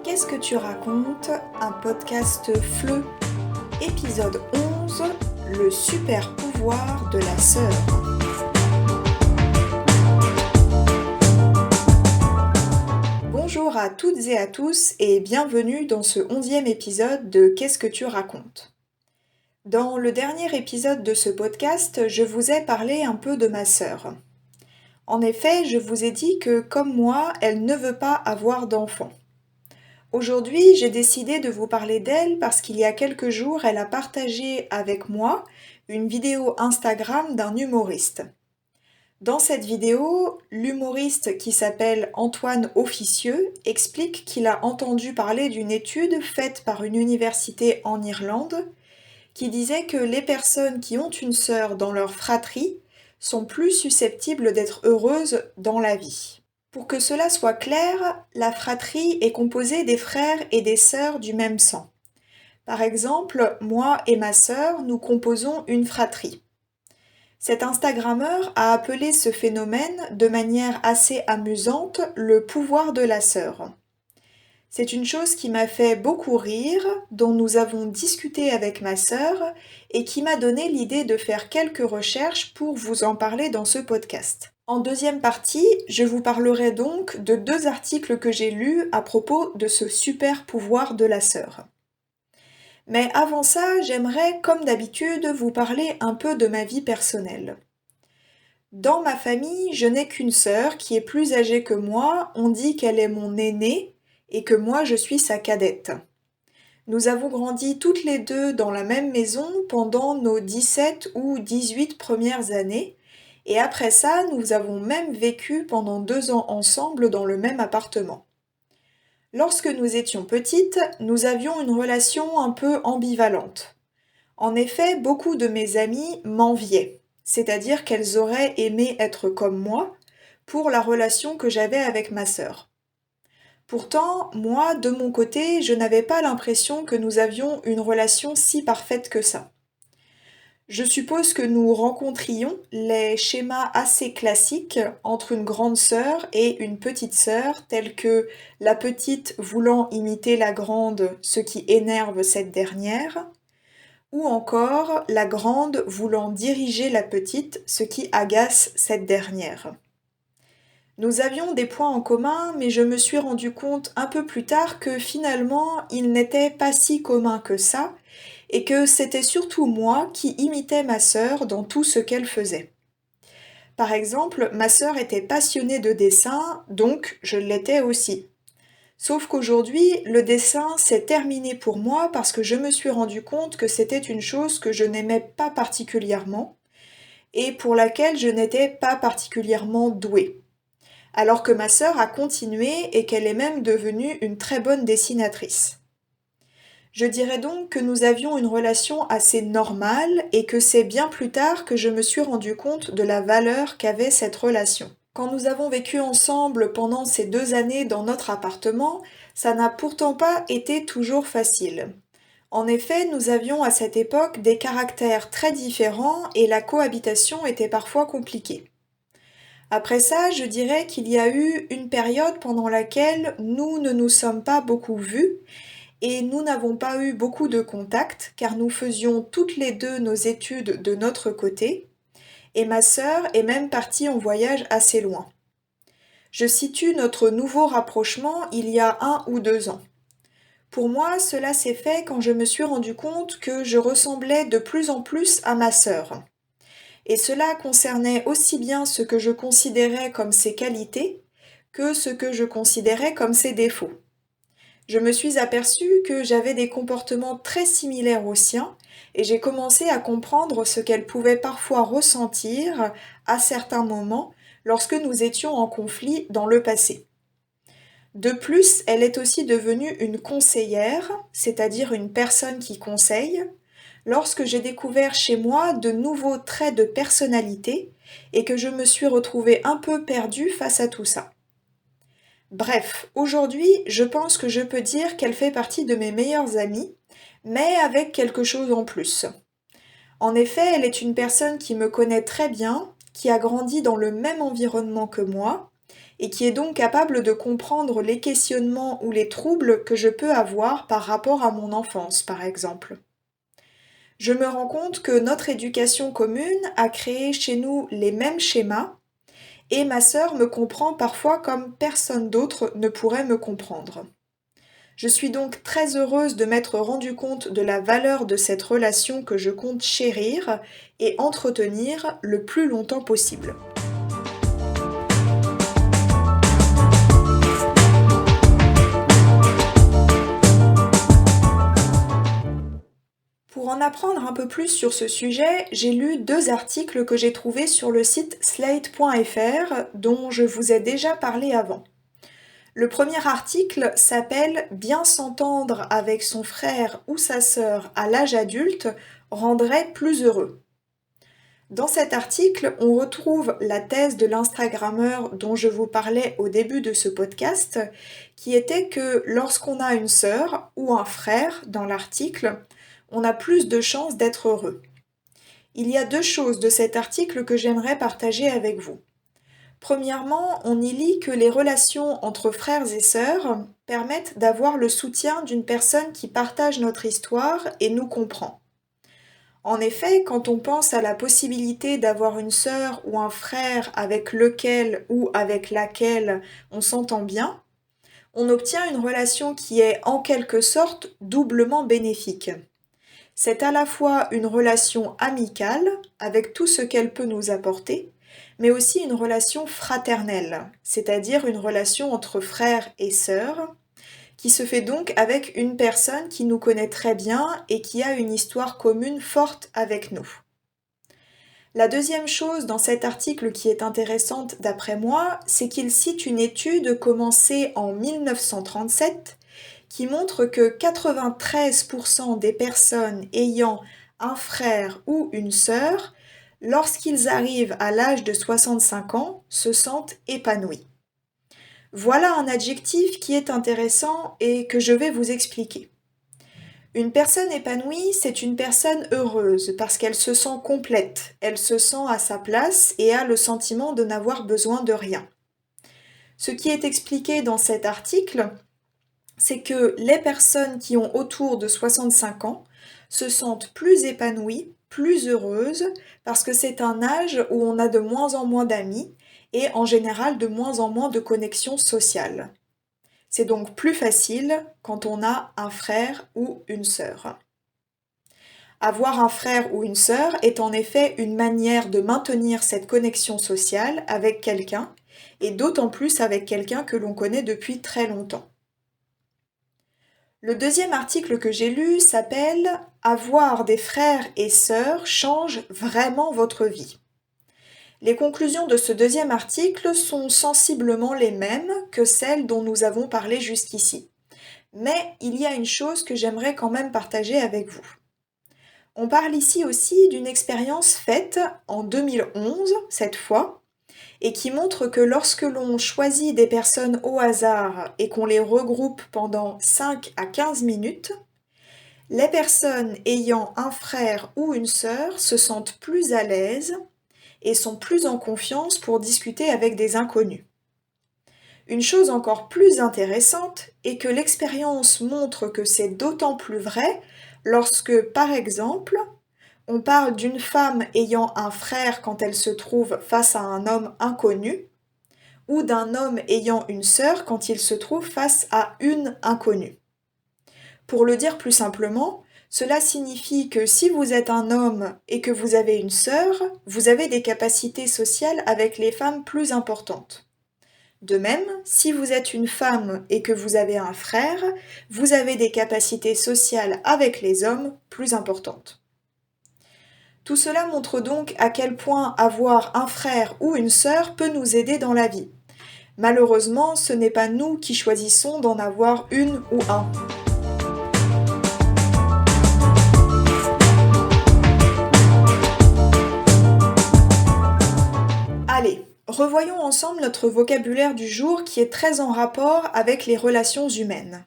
Qu'est-ce que tu racontes? Un podcast FLE, épisode 11, le super pouvoir de la sœur. Bonjour à toutes et à tous et bienvenue dans ce 11e épisode de Qu'est-ce que tu racontes? Dans le dernier épisode de ce podcast, je vous ai parlé un peu de ma sœur. En effet, je vous ai dit que, comme moi, elle ne veut pas avoir d'enfant. Aujourd'hui, j'ai décidé de vous parler d'elle parce qu'il y a quelques jours, elle a partagé avec moi une vidéo Instagram d'un humoriste. Dans cette vidéo, l'humoriste qui s'appelle Antoine Officieux explique qu'il a entendu parler d'une étude faite par une université en Irlande qui disait que les personnes qui ont une sœur dans leur fratrie sont plus susceptibles d'être heureuses dans la vie. Pour que cela soit clair, la fratrie est composée des frères et des sœurs du même sang. Par exemple, moi et ma sœur, nous composons une fratrie. Cet Instagrammeur a appelé ce phénomène, de manière assez amusante, le pouvoir de la sœur. C'est une chose qui m'a fait beaucoup rire, dont nous avons discuté avec ma sœur et qui m'a donné l'idée de faire quelques recherches pour vous en parler dans ce podcast. En deuxième partie, je vous parlerai donc de 2 articles que j'ai lus à propos de ce super pouvoir de la sœur. Mais avant ça, j'aimerais, comme d'habitude, vous parler un peu de ma vie personnelle. Dans ma famille, je n'ai qu'une sœur qui est plus âgée que moi, on dit qu'elle est mon aînée et que moi je suis sa cadette. Nous avons grandi toutes les deux dans la même maison pendant nos 17 ou 18 premières années, et après ça, nous avons même vécu pendant 2 ans ensemble dans le même appartement. Lorsque nous étions petites, nous avions une relation un peu ambivalente. En effet, beaucoup de mes amies m'enviaient, c'est-à-dire qu'elles auraient aimé être comme moi pour la relation que j'avais avec ma sœur. Pourtant, moi, de mon côté, je n'avais pas l'impression que nous avions une relation si parfaite que ça. Je suppose que nous rencontrions les schémas assez classiques entre une grande sœur et une petite sœur, tels que la petite voulant imiter la grande, ce qui énerve cette dernière, ou encore la grande voulant diriger la petite, ce qui agace cette dernière. Nous avions des points en commun, mais je me suis rendu compte un peu plus tard que finalement, ils n'étaient pas si communs que ça, et que c'était surtout moi qui imitais ma sœur dans tout ce qu'elle faisait. Par exemple, ma sœur était passionnée de dessin, donc je l'étais aussi. Sauf qu'aujourd'hui, le dessin s'est terminé pour moi parce que je me suis rendu compte que c'était une chose que je n'aimais pas particulièrement et pour laquelle je n'étais pas particulièrement douée. Alors que ma sœur a continué et qu'elle est même devenue une très bonne dessinatrice. Je dirais donc que nous avions une relation assez normale et que c'est bien plus tard que je me suis rendu compte de la valeur qu'avait cette relation. Quand nous avons vécu ensemble pendant ces 2 années dans notre appartement, ça n'a pourtant pas été toujours facile. En effet, nous avions à cette époque des caractères très différents et la cohabitation était parfois compliquée. Après ça, je dirais qu'il y a eu une période pendant laquelle nous ne nous sommes pas beaucoup vus et nous n'avons pas eu beaucoup de contacts car nous faisions toutes les deux nos études de notre côté et ma sœur est même partie en voyage assez loin. Je situe notre nouveau rapprochement il y a 1 ou 2 ans. Pour moi, cela s'est fait quand je me suis rendu compte que je ressemblais de plus en plus à ma sœur. Et cela concernait aussi bien ce que je considérais comme ses qualités que ce que je considérais comme ses défauts. Je me suis aperçue que j'avais des comportements très similaires aux siens et j'ai commencé à comprendre ce qu'elle pouvait parfois ressentir à certains moments lorsque nous étions en conflit dans le passé. De plus, elle est aussi devenue une conseillère, c'est-à-dire une personne qui conseille, lorsque j'ai découvert chez moi de nouveaux traits de personnalité et que je me suis retrouvée un peu perdue face à tout ça. Bref, aujourd'hui, je pense que je peux dire qu'elle fait partie de mes meilleures amies, mais avec quelque chose en plus. En effet, elle est une personne qui me connaît très bien, qui a grandi dans le même environnement que moi, et qui est donc capable de comprendre les questionnements ou les troubles que je peux avoir par rapport à mon enfance, par exemple. Je me rends compte que notre éducation commune a créé chez nous les mêmes schémas et ma sœur me comprend parfois comme personne d'autre ne pourrait me comprendre. Je suis donc très heureuse de m'être rendu compte de la valeur de cette relation que je compte chérir et entretenir le plus longtemps possible. Pour en apprendre un peu plus sur ce sujet, j'ai lu 2 articles que j'ai trouvés sur le site slate.fr dont je vous ai déjà parlé avant. Le premier article s'appelle Bien s'entendre avec son frère ou sa sœur à l'âge adulte rendrait plus heureux. Dans cet article, on retrouve la thèse de l'Instagrammeur dont je vous parlais au début de ce podcast, qui était que lorsqu'on a une sœur ou un frère dans l'article, on a plus de chances d'être heureux. Il y a 2 choses de cet article que j'aimerais partager avec vous. Premièrement, on y lit que les relations entre frères et sœurs permettent d'avoir le soutien d'une personne qui partage notre histoire et nous comprend. En effet, quand on pense à la possibilité d'avoir une sœur ou un frère avec lequel ou avec laquelle on s'entend bien, on obtient une relation qui est en quelque sorte doublement bénéfique. C'est à la fois une relation amicale, avec tout ce qu'elle peut nous apporter, mais aussi une relation fraternelle, c'est-à-dire une relation entre frères et sœurs, qui se fait donc avec une personne qui nous connaît très bien et qui a une histoire commune forte avec nous. La deuxième chose dans cet article qui est intéressante d'après moi, c'est qu'il cite une étude commencée en 1937 qui montre que 93% des personnes ayant un frère ou une sœur, lorsqu'ils arrivent à l'âge de 65 ans, se sentent épanouis. Voilà un adjectif qui est intéressant et que je vais vous expliquer. Une personne épanouie, c'est une personne heureuse parce qu'elle se sent complète, elle se sent à sa place et a le sentiment de n'avoir besoin de rien. Ce qui est expliqué dans cet article, c'est que les personnes qui ont autour de 65 ans se sentent plus épanouies, plus heureuses, parce que c'est un âge où on a de moins en moins d'amis et en général de moins en moins de connexions sociales. C'est donc plus facile quand on a un frère ou une sœur. Avoir un frère ou une sœur est en effet une manière de maintenir cette connexion sociale avec quelqu'un, et d'autant plus avec quelqu'un que l'on connaît depuis très longtemps. Le deuxième article que j'ai lu s'appelle « Avoir des frères et sœurs change vraiment votre vie ». Les conclusions de ce deuxième article sont sensiblement les mêmes que celles dont nous avons parlé jusqu'ici. Mais il y a une chose que j'aimerais quand même partager avec vous. On parle ici aussi d'une expérience faite en 2011, cette fois, et qui montre que lorsque l'on choisit des personnes au hasard et qu'on les regroupe pendant 5 à 15 minutes, les personnes ayant un frère ou une sœur se sentent plus à l'aise et sont plus en confiance pour discuter avec des inconnus. Une chose encore plus intéressante est que l'expérience montre que c'est d'autant plus vrai lorsque, par exemple, on parle d'une femme ayant un frère quand elle se trouve face à un homme inconnu, ou d'un homme ayant une sœur quand il se trouve face à une inconnue. Pour le dire plus simplement, cela signifie que si vous êtes un homme et que vous avez une sœur, vous avez des capacités sociales avec les femmes plus importantes. De même, si vous êtes une femme et que vous avez un frère, vous avez des capacités sociales avec les hommes plus importantes. Tout cela montre donc à quel point avoir un frère ou une sœur peut nous aider dans la vie. Malheureusement, ce n'est pas nous qui choisissons d'en avoir une ou un. Allez, revoyons ensemble notre vocabulaire du jour qui est très en rapport avec les relations humaines.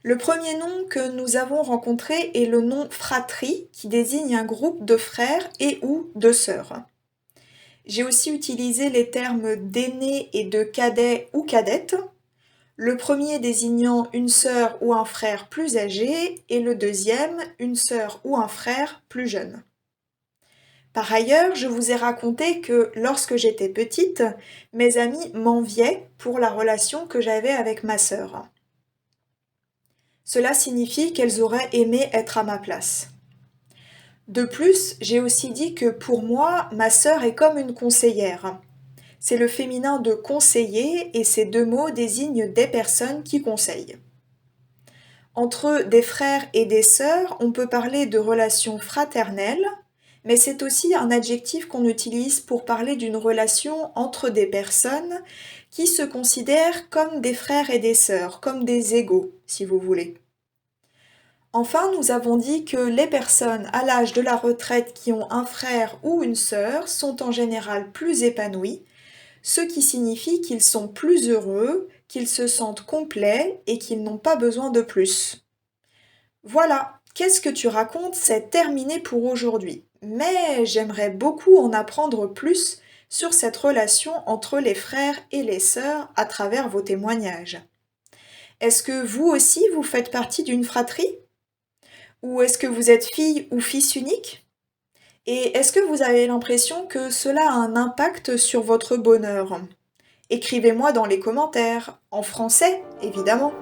Le premier nom que nous avons rencontré est le nom fratrie qui désigne un groupe de frères et ou de sœurs. J'ai aussi utilisé les termes d'aîné et de cadet ou cadette, le premier désignant une sœur ou un frère plus âgé et le deuxième une sœur ou un frère plus jeune. Par ailleurs, je vous ai raconté que lorsque j'étais petite, mes amis m'enviaient pour la relation que j'avais avec ma sœur. Cela signifie qu'elles auraient aimé être à ma place. De plus, j'ai aussi dit que pour moi, ma sœur est comme une conseillère. C'est le féminin de conseiller et ces deux mots désignent des personnes qui conseillent. Entre des frères et des sœurs, on peut parler de relations fraternelles, mais c'est aussi un adjectif qu'on utilise pour parler d'une relation entre des personnes qui se considèrent comme des frères et des sœurs, comme des égaux, si vous voulez. Enfin, nous avons dit que les personnes à l'âge de la retraite qui ont un frère ou une sœur sont en général plus épanouies, ce qui signifie qu'ils sont plus heureux, qu'ils se sentent complets et qu'ils n'ont pas besoin de plus. Voilà, qu'est-ce que tu racontes, c'est terminé pour aujourd'hui. Mais j'aimerais beaucoup en apprendre plus sur cette relation entre les frères et les sœurs à travers vos témoignages. Est-ce que vous aussi vous faites partie d'une fratrie? Ou est-ce que vous êtes fille ou fils unique? Et est-ce que vous avez l'impression que cela a un impact sur votre bonheur? Écrivez-moi dans les commentaires, en français évidemment.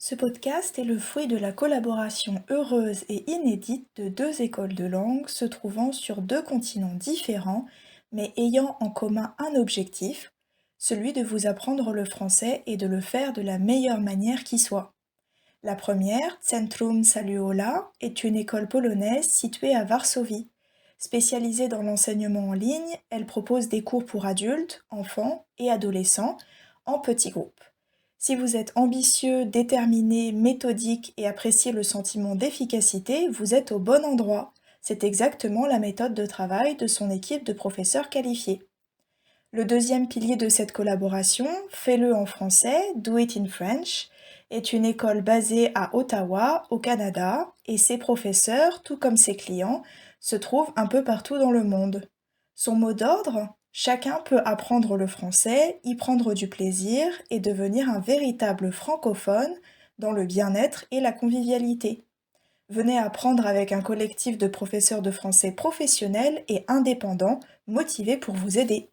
Ce podcast est le fruit de la collaboration heureuse et inédite de deux écoles de langue se trouvant sur deux continents différents, mais ayant en commun un objectif, celui de vous apprendre le français et de le faire de la meilleure manière qui soit. La première, Centrum Saluola, est une école polonaise située à Varsovie. Spécialisée dans l'enseignement en ligne, elle propose des cours pour adultes, enfants et adolescents en petits groupes. Si vous êtes ambitieux, déterminé, méthodique et appréciez le sentiment d'efficacité, vous êtes au bon endroit. C'est exactement la méthode de travail de son équipe de professeurs qualifiés. Le deuxième pilier de cette collaboration, Fais-le en français, Do It in French, est une école basée à Ottawa, au Canada, et ses professeurs, tout comme ses clients, se trouvent un peu partout dans le monde. Son mot d'ordre? Chacun peut apprendre le français, y prendre du plaisir et devenir un véritable francophone dans le bien-être et la convivialité. Venez apprendre avec un collectif de professeurs de français professionnels et indépendants motivés pour vous aider.